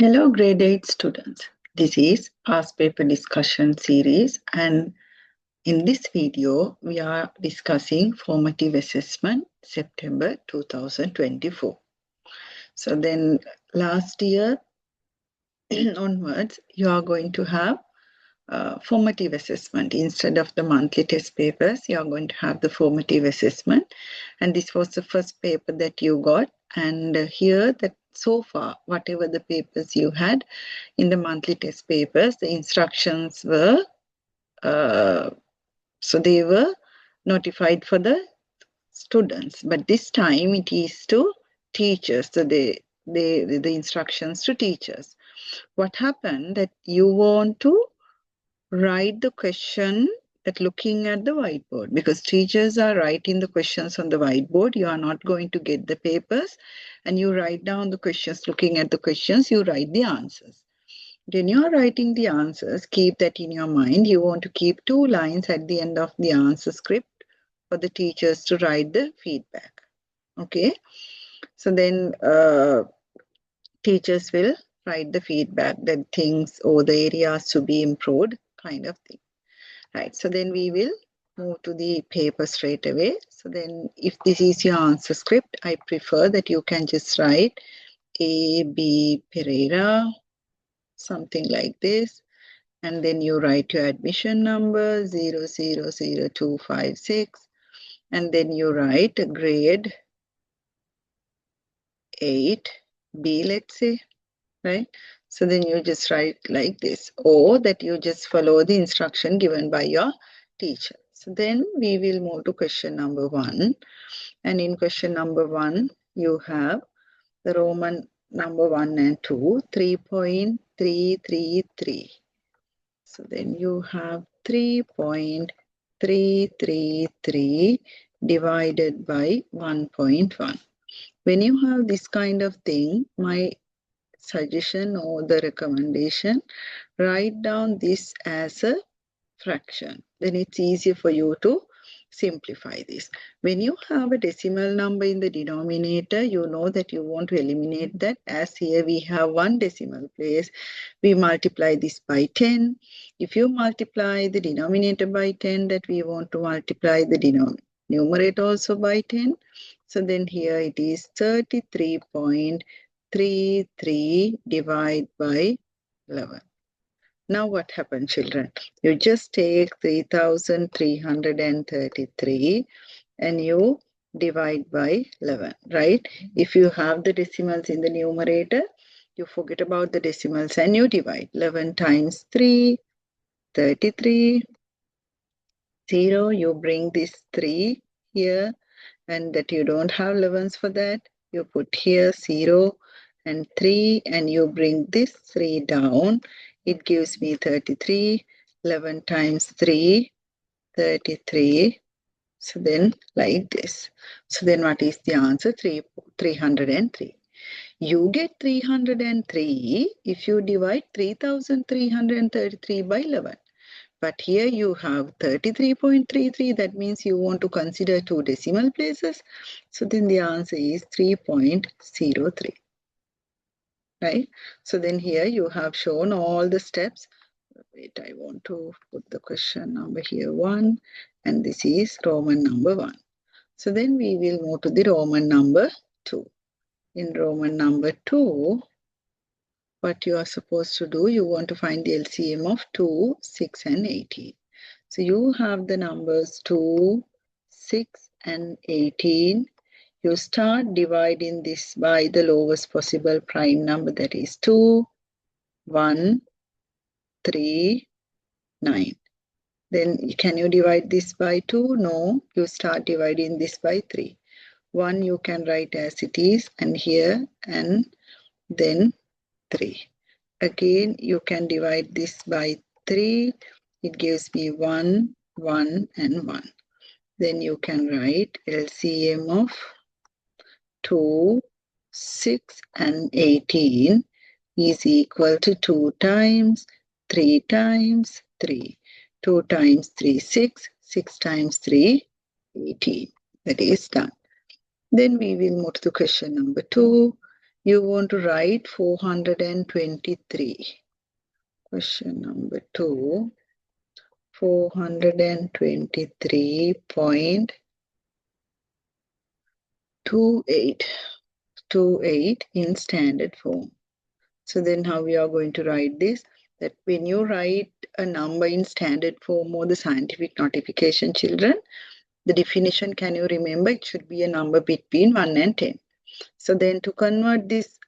Hello, grade 8 students. This is past paper discussion series, and in this video, we are discussing formative assessment September 2024. So then last year onwards, you are going to have formative assessment. Instead of the monthly test papers, you are going to have the formative assessment. And this was the first paper that you got. And here that so far, whatever the papers you had in the monthly test papers, the instructions were, so they were notified for the students. But this time it is to teachers. So the instructions to teachers. What happened that you want to write the question that looking at the whiteboard, because teachers are writing the questions on the whiteboard. You are not going to get the papers and you write down the questions. Looking at the questions, you write the answers. When you are writing the answers, keep that in your mind. You want to keep 2 lines at the end of the answer script for the teachers to write the feedback. Okay, so then teachers will write the feedback, that things or the areas to be improved, kind of thing. Right, so then we will move to the paper straight away. So then if this is your answer script, I prefer that you can just write A.B. Pereira, something like this. And then you write your admission number 000256. And then you write a grade 8B, let's say, right? So then you just write like this, or that you just follow the instruction given by your teacher. So then we will move to question number 1. And in question number 1, you have the Roman number 1 and 2, 3.333. So then you have 3.333 divided by 1.1. When you have this kind of thing, my suggestion or the recommendation, write down this as a fraction. Then it's easier for you to simplify this. When you have a decimal number in the denominator, you know that you want to eliminate that. As here we have 1 decimal place, we multiply this by 10. If you multiply the denominator by 10, that we want to multiply the numerator also by 10. So then here it is 33.33 divided by 11. Now what happened, children? You just take 3,333 and you divide by 11, right? If you have the decimals in the numerator, you forget about the decimals and you divide. 11 times 3, 33. 0, you bring this 3 here, and that you don't have 11s for that. You put here 0 and 3, and you bring this 3 down. It gives me 33. 11 times 3, 33. So then like this. So then what is the answer? 303. You get 303 if you divide 3,333 by 11. But here you have 33.33. That means you want to consider 2 decimal places. So then the answer is 3.03. Right? So then here you have shown all the steps. Wait, I want to put the question number here 1. And this is Roman number 1. So then we will move to the Roman number 2. In Roman number 2, what you are supposed to do, you want to find the LCM of 2, 6 and 18. So you have the numbers 2, 6 and 18. You start dividing this by the lowest possible prime number, that is 2, 1, 3, 9. Then can you divide this by 2? No, you start dividing this by 3. 1 you can write as it is, and here, and then 3. Again, you can divide this by 3. It gives me 1, 1 and 1. Then you can write LCM of 2, 6 and 18 is equal to 2 times 3 times 3. 2 times 3, 6. 6 times 3, 18. That is done. Then we will move to question number 2. You want to write 423. Question number 2. 423.28 in standard form. So then how we are going to write this? That when you write a number in standard form or the scientific notification, children, the definition, can you remember? It should be a number between 1 and 10. So then to convert this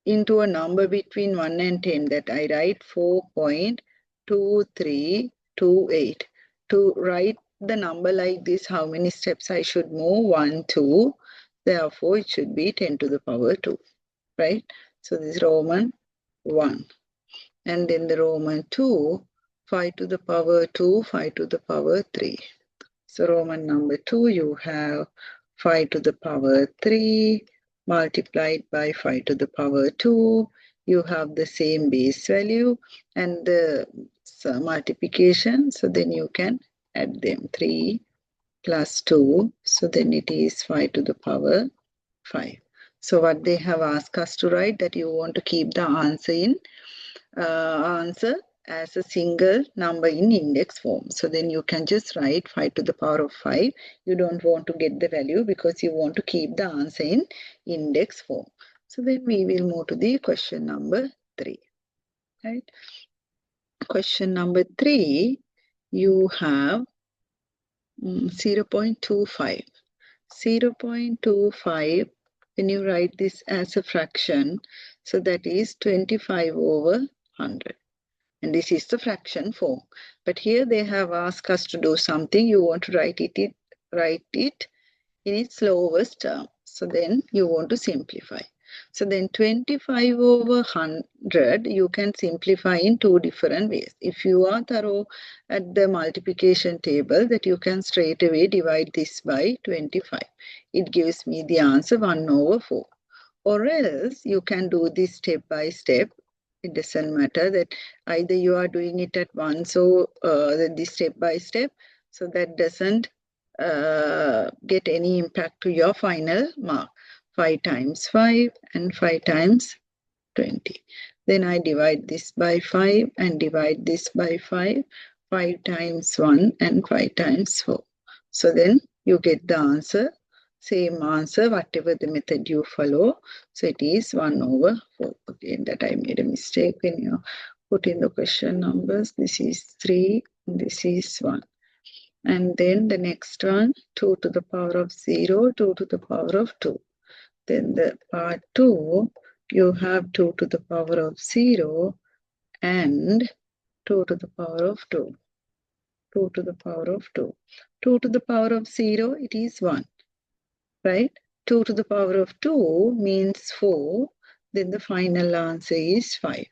into a number between 1 and 10, that I write 4.2328. To write the number like this, how many steps I should move? 1, 2. Therefore, it should be 10 to the power 2, right? So this is Roman 1. And then the Roman 2, 5 to the power 2, 5 to the power 3. So Roman number 2, you have 5 to the power 3 multiplied by 5 to the power 2. You have the same base value and the multiplication. So then you can add them. 3 plus 2. So then it is 5 to the power 5. So what they have asked us to write, that you want to keep the answer in answer as a single number in index form. So then you can just write 5 to the power of 5. You don't want to get the value because you want to keep the answer in index form. So then we will move to the question number 3. Right? Question number 3, you have 0.25. 0.25, when you write this as a fraction, so that is 25 over 100. And this is the fraction form. But here they have asked us to do something. You want to write it in its lowest term. So then you want to simplify. So then 25 over 100, you can simplify in 2 different ways. If you are thorough at the multiplication table, that you can straight away divide this by 25. It gives me the answer 1 over 4. Or else you can do this step by step. It doesn't matter that either you are doing it at once or this step by step. So that doesn't get any impact to your final mark. 5 times 5 and 5 times 20. Then I divide this by 5 and divide this by 5. 5 times 1 and 5 times 4. So then you get the answer. Same answer, whatever the method you follow. So it is 1 over 4. Again, that I made a mistake when you put in the question numbers. This is 3, this is 1. And then the next one, 2 to the power of 0, 2 to the power of 2. Then the part 2, you have 2 to the power of 0 and 2 to the power of 2. 2 to the power of 2. 2 to the power of 0, it is 1. Right? 2 to the power of 2 means 4. Then the final answer is 5.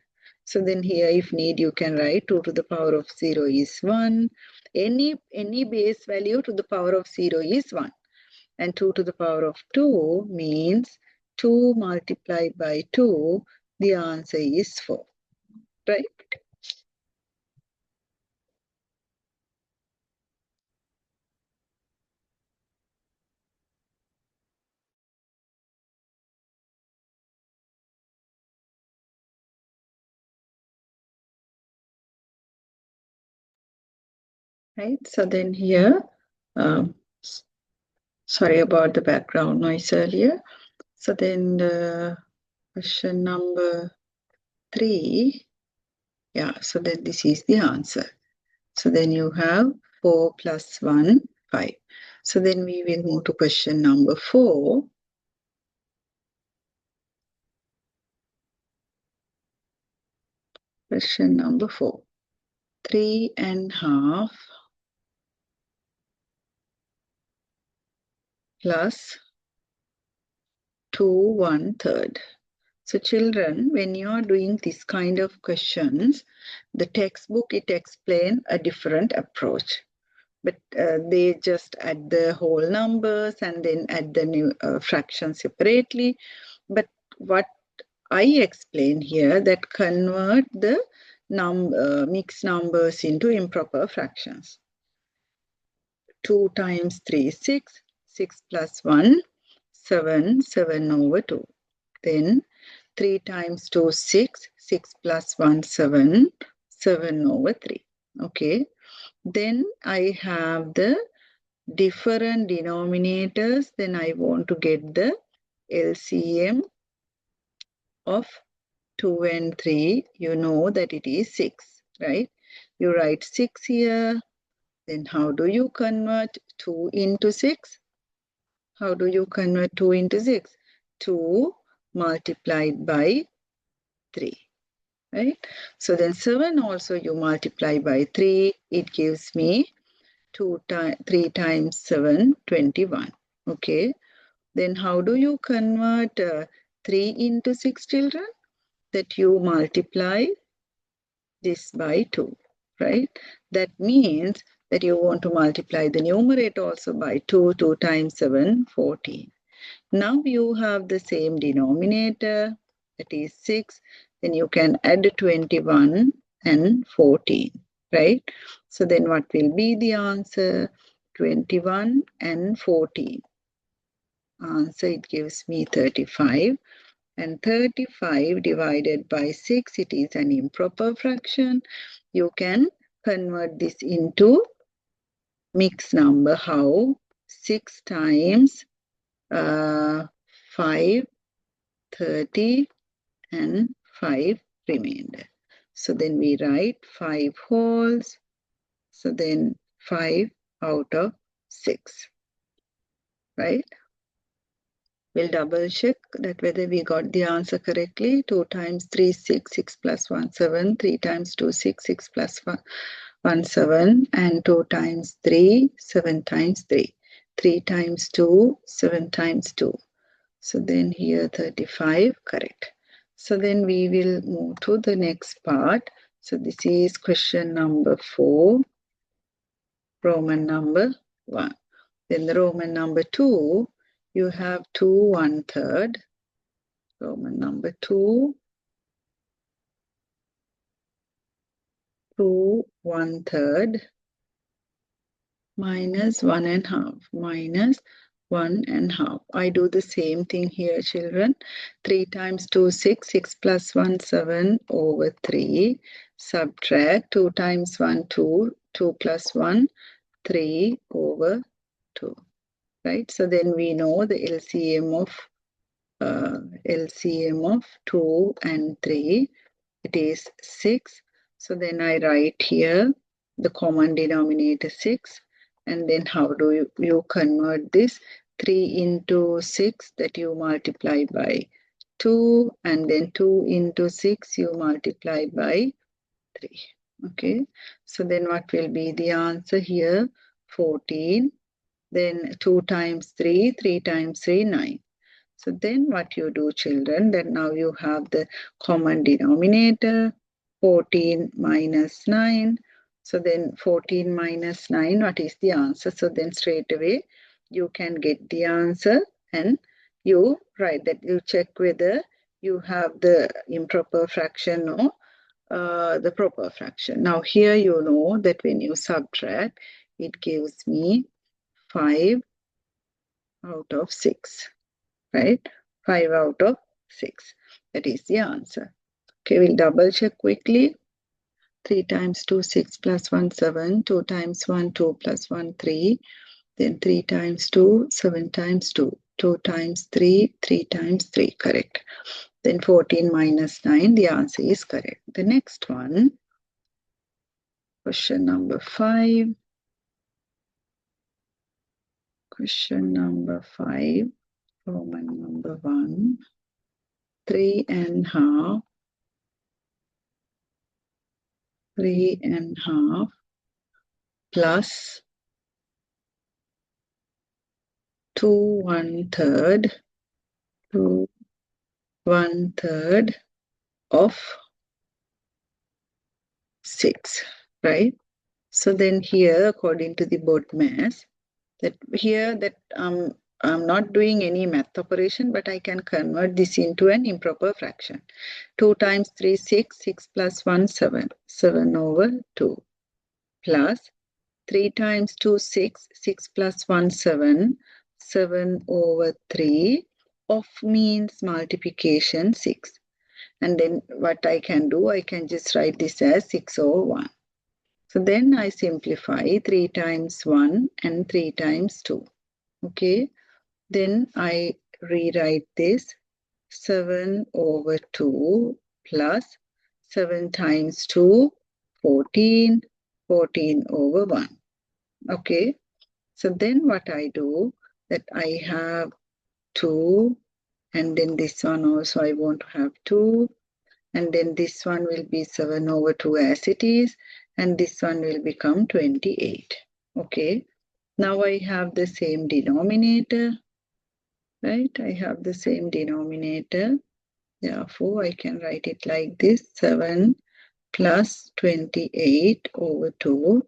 So then here, if need, you can write 2 to the power of 0 is 1. Any base value to the power of 0 is 1. And 2 to the power of 2 means 2 multiplied by 2. The answer is 4. Right? Right? So then here, sorry about the background noise earlier. So then the question number 3, yeah, so then this is the answer. So then you have 4 plus 1, 5. So then we will move to question number 4. Question number 4. 3.5 plus 2 1/3. So children, when you are doing this kind of questions, the textbook, it explains a different approach. But they just add the whole numbers and then add the new fraction separately. But what I explain here, that convert the mixed numbers into improper fractions. 2 times 3 is 6. 6 plus 1, 7. 7 over 2. Then 3 times 2, 6. 6 plus 1, 7. 7 over 3. Okay. Then I have the different denominators. Then I want to get the LCM of 2 and 3. You know that it is 6, right? You write 6 here. Then how do you convert 2 into 6? How do you convert 2 into 6? 2 multiplied by 3, right? So then 7 also you multiply by 3. It gives me 3 times 7, 21. Okay. Then how do you convert 3 into 6, children? That you multiply this by 2, right? That means that you want to multiply the numerator also by 2. 2 times 7, 14. Now you have the same denominator, that is 6. Then you can add 21 and 14, right? So then what will be the answer? 21 and 14. Answer, it gives me 35. And 35 divided by 6, it is an improper fraction. You can convert this into mixed number. How? 6 times 5, 30, and 5 remainder. So then we write 5 wholes. So then 5 out of 6, right? We'll double check that whether we got the answer correctly. 2 times 3, 6, 6 plus 1, 7. 3 times 2, 6, 6 plus 1, 7. And 2 times 3, 7 times 3. 3 times 2, 7 times 2. So then here 35, correct. So then we will move to the next part. So this is question number 4, Roman number 1. Then the Roman number 2, you have 2 1/3. Roman number 2, 2 1/3 minus 1 1/2, minus 1 1/2. I do the same thing here, children. 3 times 2, 6. 6 plus 1, 7 over 3. Subtract 2 times 1, 2. 2 plus 1, 3 over 2. Right? So then we know the LCM of 2 and 3. It is 6. So then I write here the common denominator 6. And then how do you convert this? 3 into 6 that you multiply by 2. And then 2 into 6 you multiply by 3. Okay. So then what will be the answer here? 14. Then 2 times 3. 3 times 3, 9. So then what you do, children, then now you have the common denominator, 14 minus 9. So then 14 minus 9, what is the answer? So then straight away you can get the answer and you write that. You check whether you have the improper fraction or the proper fraction. Now here you know that when you subtract, it gives me 5 out of 6. Right? 5 out of 6. That is the answer. Okay, we'll double check quickly. 3 times 2, 6 plus 1, 7. 2 times 1, 2 plus 1, 3. Then 3 times 2, 7 times 2. 2 times 3, 3 times 3. Correct. Then 14 minus 9, the answer is correct. The next one, question number 5. Question number 5, Roman number 1. 3 1/2. 3 1/2 plus 2 1/3. 2 1/3 of 6, right? So then here, according to the BODMAS, that here that I'm not doing any math operation, but I can convert this into an improper fraction. 2 times 3, 6. 6 plus 1, 7. 7 over 2. Plus 3 times 2, 6. 6 plus 1, 7. 7 over 3. of means multiplication 6. And then what I can do, I can just write this as 6 over 1. So then I simplify 3 times 1 and 3 times 2. Okay. Then I rewrite this 7 over 2 plus 7 times 2, 14, 14 over 1. Okay. So then what I do, that I have 2, and then this one also I want to have 2, and then this one will be 7 over 2 as it is, and this one will become 28. Okay. Now I have the same denominator, right? I have the same denominator. Therefore, I can write it like this, 7 plus 28 over 2.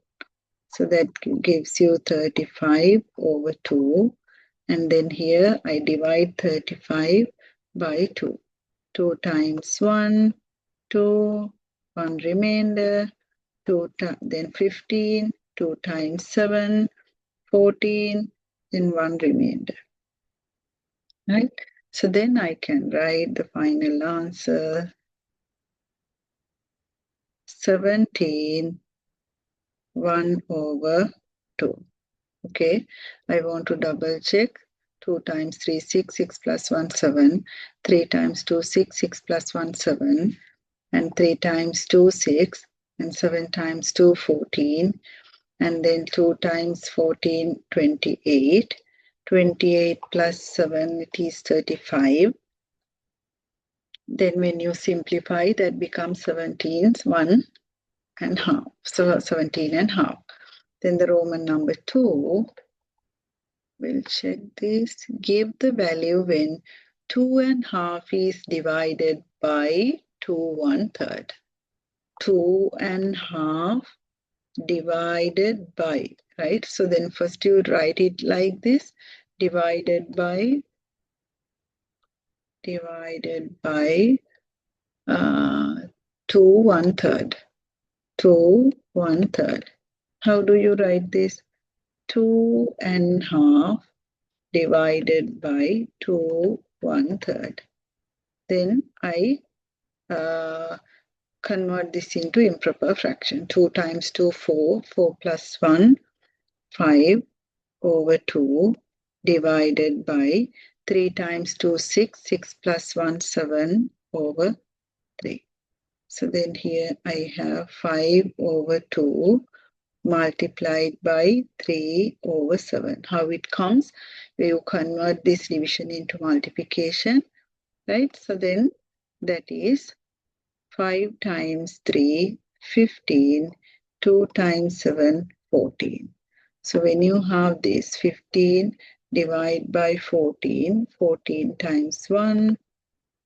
So that gives you 35 over 2. And then here I divide 35 by 2. 2 times 1, 2, 1 remainder, 2 then 15, 2 times 7, 14, then 1 remainder. Right? So then I can write the final answer, 17, 1 over 2. Okay, I want to double check. 2 times 3, 6, 6 plus 1, 7. 3 times 2, 6, 6 plus 1, 7. And 3 times 2, 6. And 7 times 2, 14. And then 2 times 14, 28. 28 plus 7, it is 35. Then when you simplify, that becomes 17, 1 and half. So 17 and half. Then the Roman number 2, we'll check this. Give the value when 2 and half is divided by 2 1/3. 2 and half divided by, right? So then first you write it like this, divided by 2 1/3. 2 1/3. How do you write this? 2 and half divided by 2 1/3. Then I convert this into improper fraction. 2 times 2, 4. 4 plus 1, 5 over 2 divided by 3 times 2, 6. 6 plus 1, 7 over 3. So then here I have 5 over 2 multiplied by 3 over 7. How it comes? You convert this division into multiplication, right? So then that is 5 times 3, 15, 2 times 7, 14. So when you have this 15 divided by 14, 14 times 1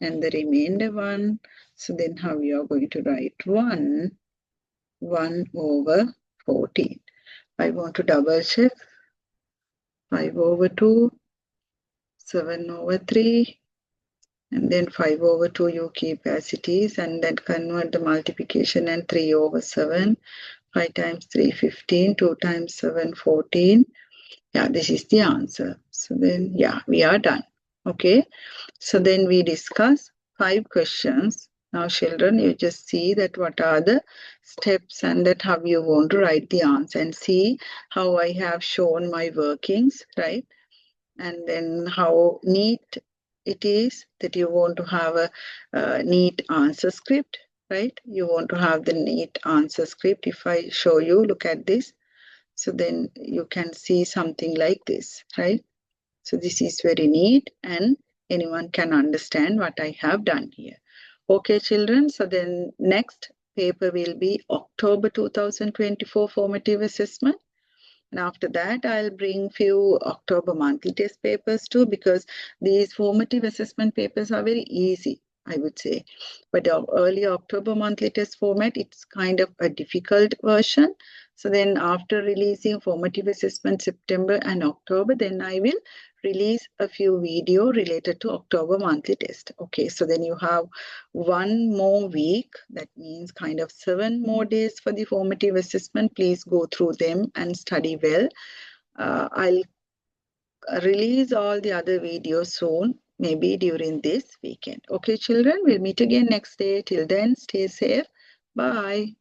and the remainder 1. So then how you are going to write 1 over 14. I want to double check. 5 over 2, 7 over 3, and then 5 over 2 you keep as it is, and then convert the multiplication and 3 over 7. 5 times 3, 15, 2 times 7, 14. Yeah, this is the answer. So then, yeah, we are done. Okay, so then we discuss 5 questions. Now, children, you just see that what are the steps and that how you want to write the answer, and see how I have shown my workings, right? And then how neat it is that you want to have a neat answer script, right? You want to have the neat answer script. If I show you, look at this. So then you can see something like this, right? So this is very neat and anyone can understand what I have done here. Okay, children. So then next paper will be October 2024 formative assessment. And after that, I'll bring few October monthly test papers too, because these formative assessment papers are very easy, I would say. But the early October monthly test format, it's kind of a difficult version. So then after releasing formative assessment September and October, then I will release a few video related to October monthly test. Okay, so then you have 1 more week. That means kind of 7 more days for the formative assessment. Please go through them and study well. I'll release all the other videos soon. maybe during this weekend. Okay, children, we'll meet again next day. Till then, stay safe. Bye.